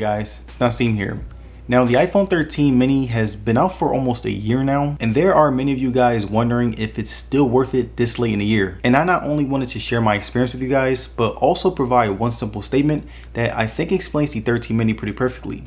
guys, it's Naseem here. Now the iPhone 13 mini has been out for almost a year now, and there are many of you guys wondering if it's still worth it this late in the year. And I not only wanted to share my experience with you guys, but also provide one simple statement that I think explains the 13 mini pretty perfectly.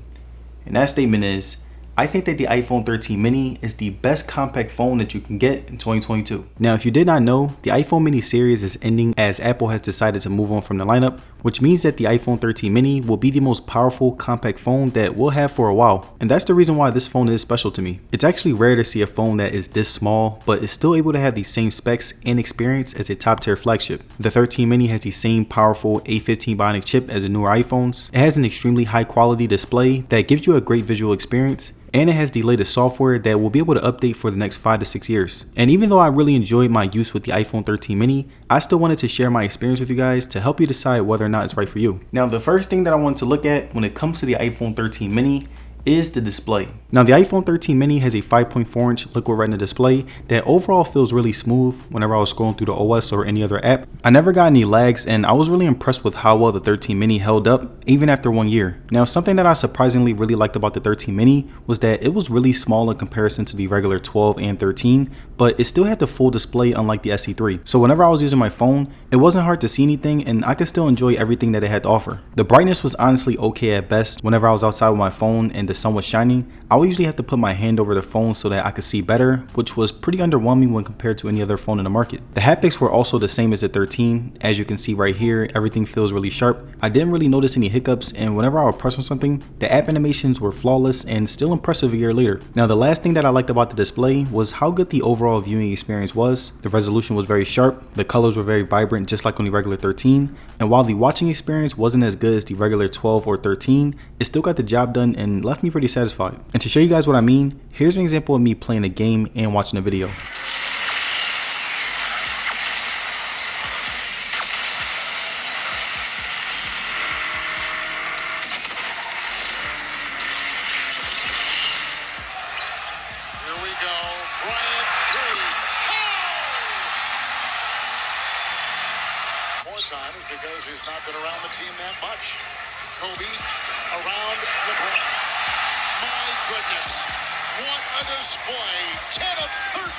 And that statement is, I think that the iPhone 13 mini is the best compact phone that you can get in 2022. Now, if you did not know, the iPhone mini series is ending as Apple has decided to move on from the lineup, which means that the iPhone 13 mini will be the most powerful compact phone that we'll have for a while. And that's the reason why this phone is special to me. It's actually rare to see a phone that is this small, but is still able to have the same specs and experience as a top tier flagship. The 13 mini has the same powerful A15 Bionic chip as the newer iPhones. It has an extremely high quality display that gives you a great visual experience, and it has the latest software that will be able to update for the next 5 to 6 years. And even though I really enjoyed my use with the iPhone 13 mini, I still wanted to share my experience with you guys to help you decide whether or not it's right for you. Now, the first thing that I want to look at when it comes to the iPhone 13 mini is the display. Now, the iPhone 13 mini has a 5.4-inch liquid retina display that overall feels really smooth whenever I was scrolling through the OS or any other app. I never got any lags, and I was really impressed with how well the 13 mini held up even after 1 year. Now, something that I surprisingly really liked about the 13 mini was that it was really small in comparison to the regular 12 and 13, but it still had the full display unlike the SE3. So whenever I was using my phone, it wasn't hard to see anything, and I could still enjoy everything that it had to offer. The brightness was honestly okay at best. Whenever I was outside with my phone and the sun was shining, I would usually have to put my hand over the phone so that I could see better, which was pretty underwhelming when compared to any other phone in the market. The haptics were also the same as the 13. As you can see right here, everything feels really sharp. I didn't really notice any hiccups, and whenever I would press on something, the app animations were flawless and still impressive a year later. Now, the last thing that I liked about the display was how good the overall viewing experience was. The resolution was very sharp, the colors were very vibrant just like on the regular 13, and while the watching experience wasn't as good as the regular 12 or 13, it still got the job done and left me pretty satisfied. And to show you guys what I mean, here's an example of me playing a game and watching a video. Times because he's not been around the team that much. Kobe around LeBron. My goodness, what a display. 10 of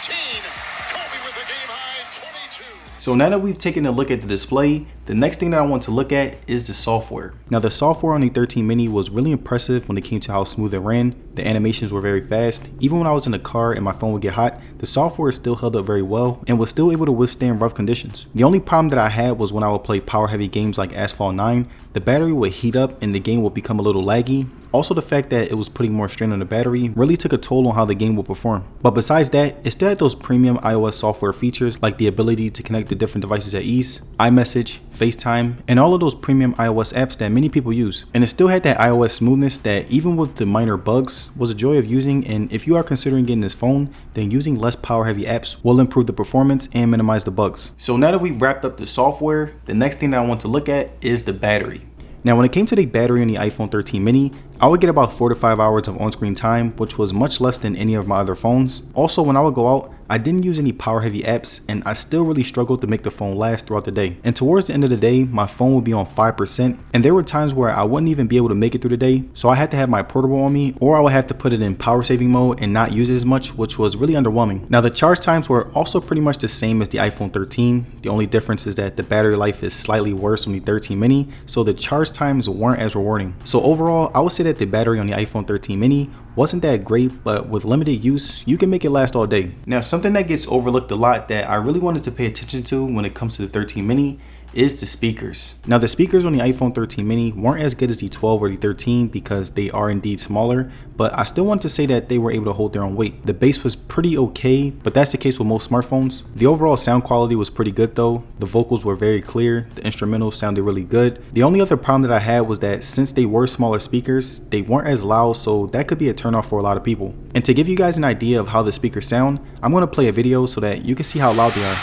13. Kobe with a game high 22. So now that we've taken a look at the display, the next thing that I want to look at is the software. Now, the software on the 13 mini was really impressive when it came to how smooth it ran. The animations were very fast. Even when I was in the car and my phone would get hot, the software still held up very well and was still able to withstand rough conditions. The only problem that I had was when I would play power heavy games like Asphalt 9, the battery would heat up and the game would become a little laggy. Also, the fact that it was putting more strain on the battery really took a toll on how the game will perform. But besides that, it still had those premium iOS software features like the ability to connect to different devices at ease, iMessage, FaceTime, and all of those premium iOS apps that many people use. And it still had that iOS smoothness that even with the minor bugs was a joy of using, and if you are considering getting this phone, then using less power heavy apps will improve the performance and minimize the bugs. So now that we've wrapped up the software, the next thing that I want to look at is the battery. Now, when it came to the battery on the iPhone 13 mini, I would get about 4 to 5 hours of on-screen time, which was much less than any of my other phones. Also, when I would go out, I didn't use any power heavy apps, and I still really struggled to make the phone last throughout the day. And towards the end of the day, my phone would be on 5%, and there were times where I wouldn't even be able to make it through the day, so I had to have my portable on me, or I would have to put it in power saving mode and not use it as much, which was really underwhelming. Now, the charge times were also pretty much the same as the iPhone 13. The only difference is that the battery life is slightly worse on the 13 mini, so the charge times weren't as rewarding. So overall, I would say that the battery on the iPhone 13 mini wasn't that great, but with limited use, you can make it last all day. Now, something that gets overlooked a lot that I really wanted to pay attention to when it comes to the 13 mini is the speakers. Now, the speakers on the iPhone 13 mini weren't as good as the 12 or the 13 because they are indeed smaller, but I still want to say that they were able to hold their own weight. The bass was pretty okay, but that's the case with most smartphones. The overall sound quality was pretty good though. The vocals were very clear, the instrumentals sounded really good. The only other problem that I had was that since they were smaller speakers, they weren't as loud, so that could be a turnoff for a lot of people. And to give you guys an idea of how the speakers sound, I'm going to play a video so that you can see how loud they are.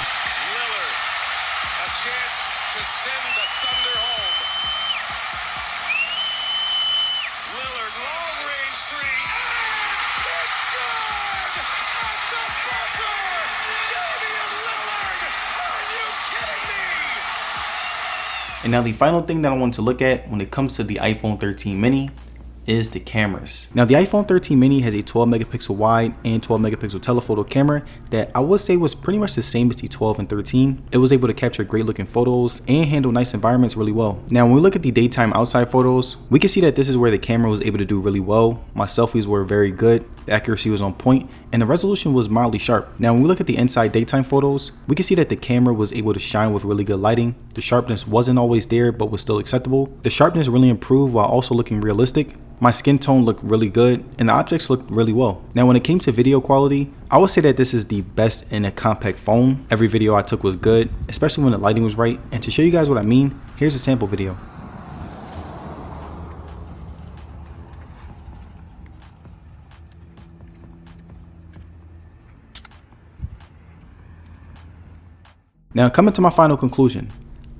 And now the final thing that I want to look at when it comes to the iPhone 13 mini is the cameras. Now the iPhone 13 mini has a 12 megapixel wide and 12 megapixel telephoto camera that I would say was pretty much the same as the 12 and 13. It was able to capture great looking photos and handle nice environments really well. Now when we look at the daytime outside photos, we can see that this is where the camera was able to do really well. My selfies were very good, the accuracy was on point, and the resolution was mildly sharp. Now when we look at the inside daytime photos, we can see that the camera was able to shine with really good lighting. The sharpness wasn't always there, but was still acceptable. The sharpness really improved while also looking realistic. My skin tone looked really good, and the objects looked really well. Now when it came to video quality, I would say that this is the best in a compact phone. Every video I took was good, especially when the lighting was right. And to show you guys what I mean, here's a sample video. Now coming to my final conclusion,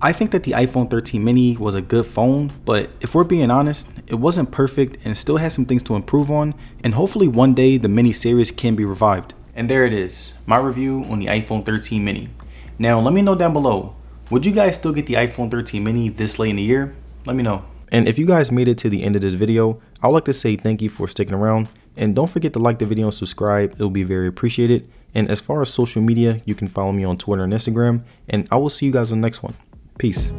I think that the iPhone 13 mini was a good phone, but if we're being honest, it wasn't perfect and still has some things to improve on, and hopefully one day the mini series can be revived. And there it is, my review on the iPhone 13 mini. Now let me know down below, would you guys still get the iPhone 13 mini this late in the year? Let me know. And if you guys made it to the end of this video, I'd like to say thank you for sticking around, and don't forget to like the video and subscribe, it'll be very appreciated. And as far as social media, you can follow me on Twitter and Instagram, and I will see you guys on the next one. Peace.